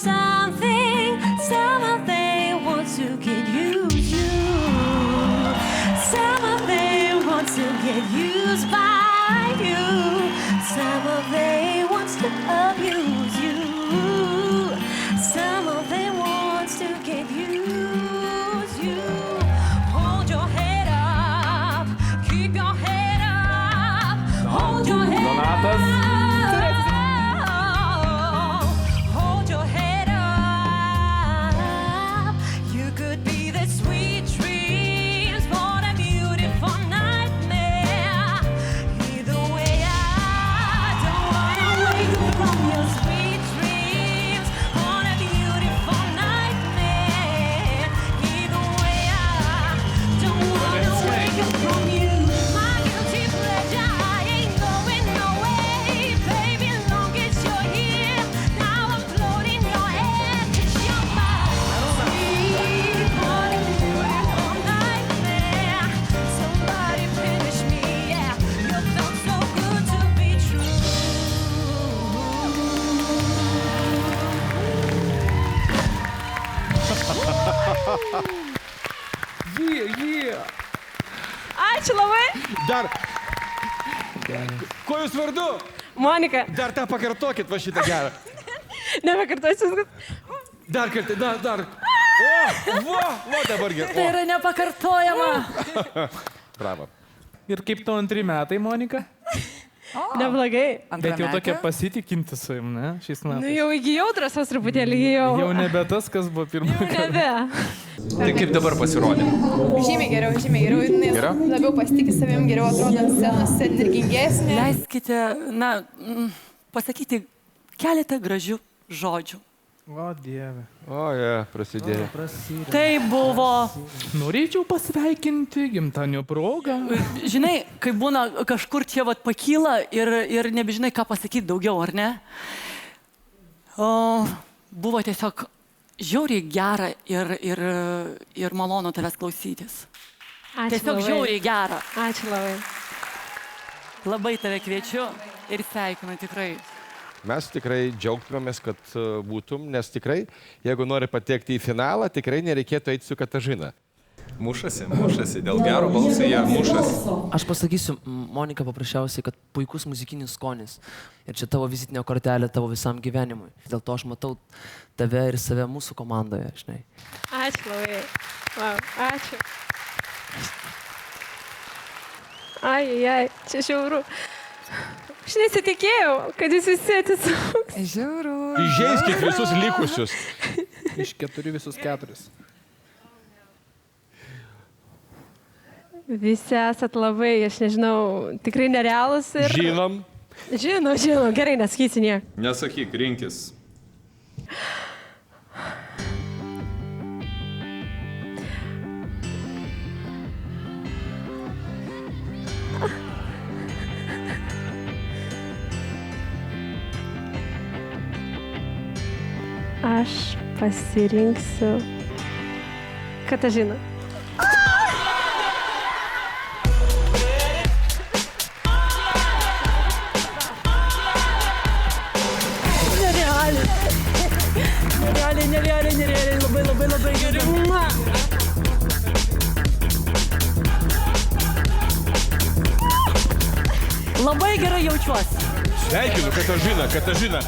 something, somehow they want to get used you. Somehow they want to get used by you. Somehow they want to abuse you. Somehow they want to get used you. Hold your head up, keep your head up. Hold your head Donatas. up. Hold your head up. You could be the sweet dreams for a beautiful nightmare. Either way, I don't wanna wake up from your sweet dreams on a beautiful nightmare. Either way, I don't wanna wake up from you. My guilty pleasure, I ain't going nowhere. Baby, long as you're here, now I'm floating your head. 'Cause you're my sweet honey, beautiful nightmare. Somebody finish me, yeah. You felt so good to be true. Є. Ačiū labai. Dar. Kuo jūs vardu? Monika, Dar tą pakartokit va šitą gerą. nebekartosiu. Dar kartą, dar. O, va dabar Tai gerai. yra nepakartojama. Bravo. Ir kaip tau 2 metai, Monika? Neblogai. Bet jau tokia pasitikinti su jum, ne? Šiais Nu metais. jau įgijau drąsos truputėlį, įgijau. Jau nebe tas, kas buvo pirmą kartą. Nebe. Tai kaip dabar pasirodė? Žymiai geriau. Jinai Geriau? labiau pasitikė savim, geriau atrodo ant scenos, energingesnė. Leiskite, pasakyti keletą gražių žodžių. O, Dieve. O, prasidėjo. Tai buvo, Norėčiau pasveikinti gimtadienio progą. žinai, kai būna kažkur čia vat pakyla ir nebežinai, ką pasakyti daugiau, ar ne? O, buvo tiesiog žiauriai gera ir malonu tavęs klausytis. Ačiū Tiesiog labai. žiauriai gera. Ačiū labai. Labai tave kviečiu ir sveikinu tikrai. Mes tikrai džiaugtumėmės, kad būtum, nes tikrai, jeigu nori patekti į finalą, tikrai nereikėtų eiti su Katažina. Mušasi. Dėl gero balso jie mušasi. Aš pasakysiu, Monika, paprasčiausiai, kad puikus muzikinis skonis. Ir čia tavo vizitinė kortelė tavo visam gyvenimui. Dėl to aš matau tave ir save mūsų komandoje, žinai. Ačiū labai. Wow, ačiū. Ai, čia žiauru. Aš nesitikėjau, kad jūs visi atsisuks. Įžeiskit visus likusius. Iš 4 visus 4. Visi esat labai, aš nežinau, tikrai nerealus ir... Žinom. Žinau, gerai, nesakysi nieko. Nesakyk, rinkis. Aš pasirinksiu Katažiną. Nerealiai, labai gerai. Labai gerai jaučiuosi. Sveikinu, Katažina.